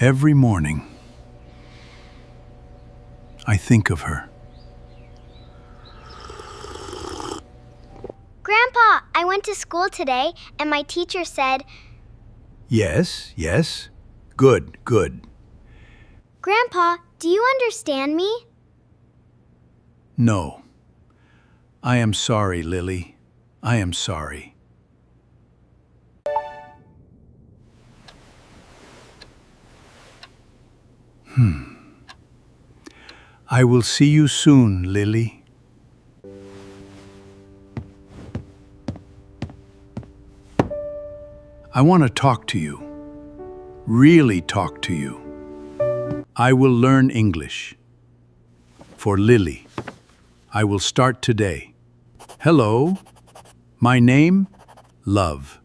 Every morning, I think of her. Grandpa, I went to school today and my teacher said, Yes, yes. Good, good. Grandpa, do you understand me? No. I am sorry, Lily. I am sorry. I will see you soon, Lily. I want to talk to you. Really talk to you. I will learn English. For Lily. I will start today. Hello. My name, Love.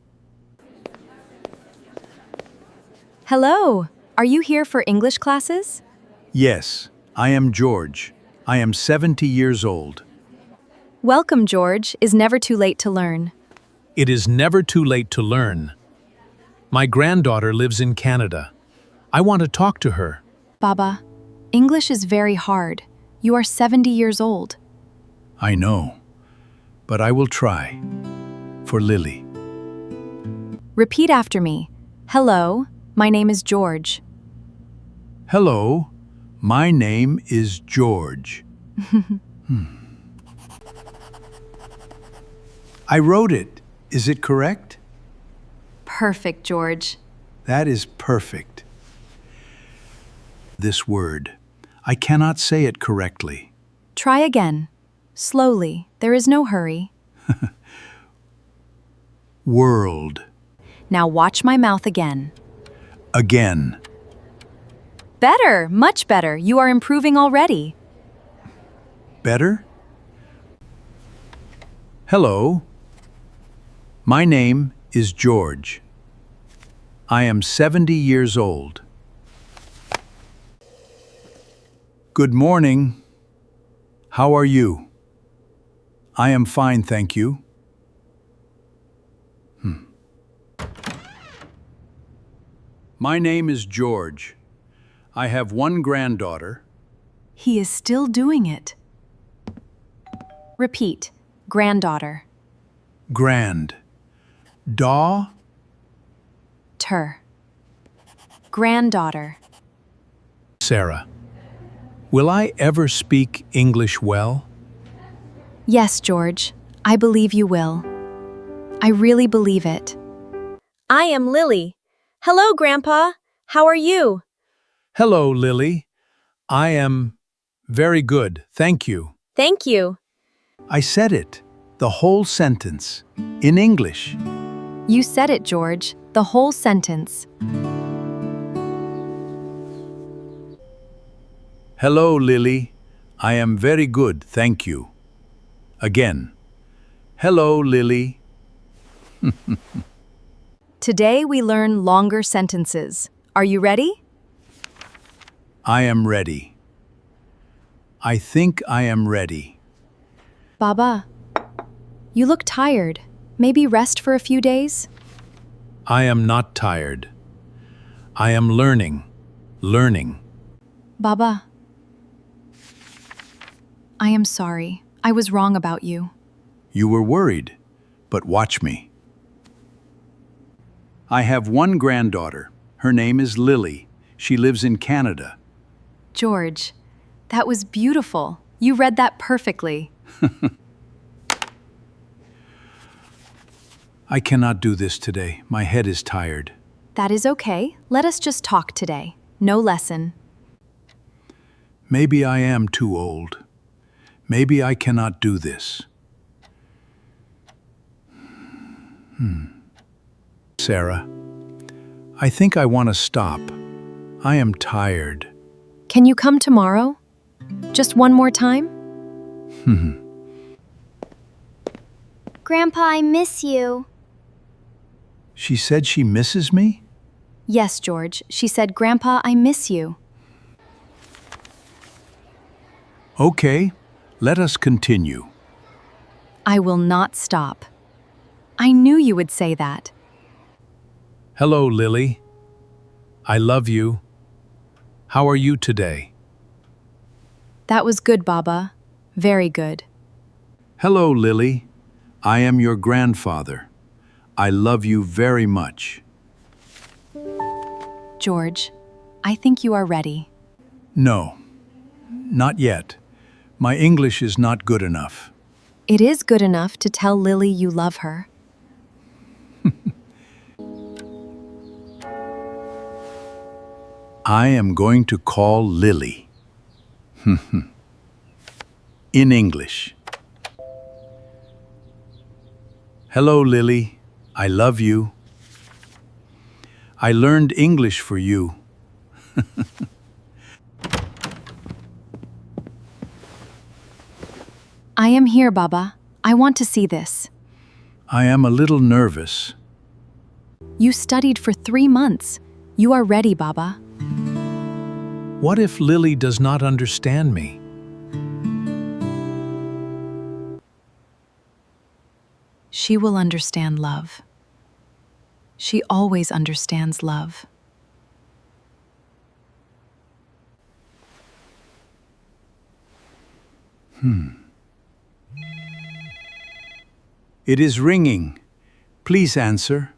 Hello. Are you here for English classes? Yes, I am George. I am 70 years old. Welcome, George. Is never too late to learn. It is never too late to learn. My granddaughter lives in Canada. I want to talk to her. Baba, English is very hard. You are 70 years old. I know, but I will try. For Lily. Repeat after me. Hello, my name is George. Hello, my name is George. I wrote it. Is it correct? Perfect, George. That is perfect. This word, I cannot say it correctly. Try again. Slowly. There is no hurry. World. Now watch my mouth again. Again. Better, much better. You are improving already. Better? Hello. My name is George. I am 70 years old. Good morning. How are you? I am fine, thank you. My name is George. I have one granddaughter. He is still doing it. Repeat. Granddaughter. Grand. Daughter. Granddaughter. Sarah, will I ever speak English well? Yes, George. I believe you will. I really believe it. I am Lily. Hello, Grandpa. How are you? Hello, Lily. I am very good, thank you. Thank you. I said it, the whole sentence, in English. You said it, George. The whole sentence. Hello, Lily. I am very good, thank you. Again. Hello, Lily. Today we learn longer sentences. Are you ready? I am ready. I think I am ready. Baba, you look tired. Maybe rest for a few days? I am not tired. I am learning. Baba, I am sorry. I was wrong about you. You were worried, but watch me. I have one granddaughter. Her name is Lily. She lives in Canada. George, that was beautiful. You read that perfectly. I cannot do this today. My head is tired. That is okay. Let us just talk today. No lesson. Maybe I am too old. Maybe I cannot do this. Sarah, I think I want to stop. I am tired. Can you come tomorrow? Just one more time? Grandpa, I miss you. She said she misses me? Yes, George. She said, Grandpa, I miss you. Okay, let us continue. I will not stop. I knew you would say that. Hello, Lily. I love you. How are you today? That was good, Baba. Very good. Hello, Lily. I am your grandfather. I love you very much. George, I think you are ready. No, not yet. My English is not good enough. It is good enough to tell Lily you love her. I am going to call Lily. In English. Hello, Lily. I love you. I learned English for you. I am here, Baba. I want to see this. I am a little nervous. You studied for 3 months. You are ready, Baba. What if Lily does not understand me? She will understand love. She always understands love. It is ringing. Please answer.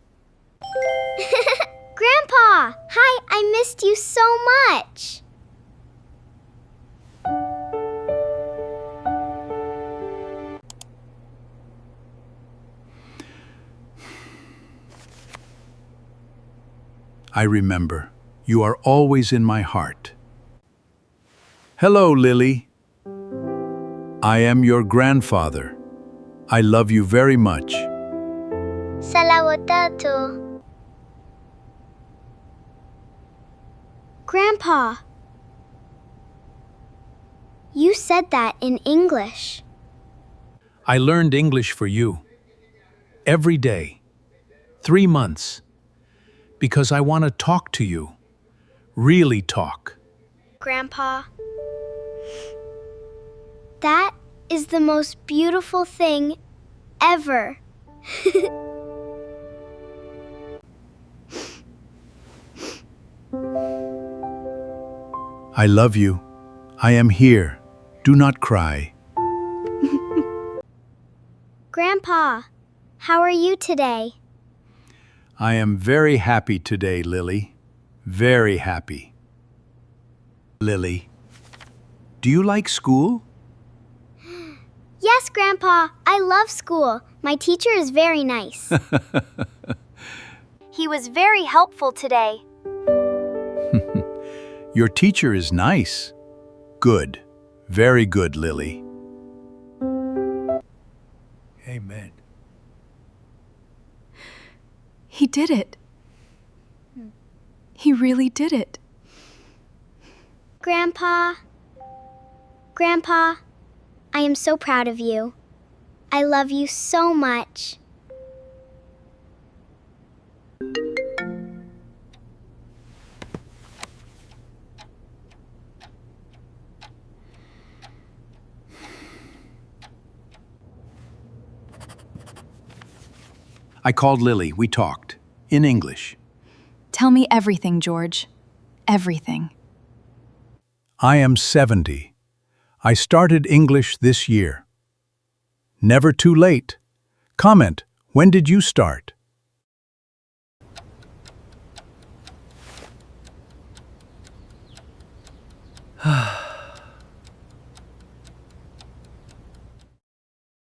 Grandpa! Hi, I missed you so much. I remember. You are always in my heart. Hello, Lily. I am your grandfather. I love you very much. Salawatatu. Grandpa, you said that in English. I learned English for you. Every day. 3 months. Because I want to talk to you. Really talk. Grandpa, that is the most beautiful thing ever. I love you. I am here. Do not cry. Grandpa, how are you today? I am very happy today, Lily. Very happy. Lily, do you like school? Yes, Grandpa, I love school. My teacher is very nice. He was very helpful today. Your teacher is nice. Good. Very good, Lily. Amen. He did it. He really did it. Grandpa, I am so proud of you. I love you so much. I called Lily. We talked. In English. Tell me everything, George. Everything. I am 70. I started English this year. Never too late. Comment, when did you start?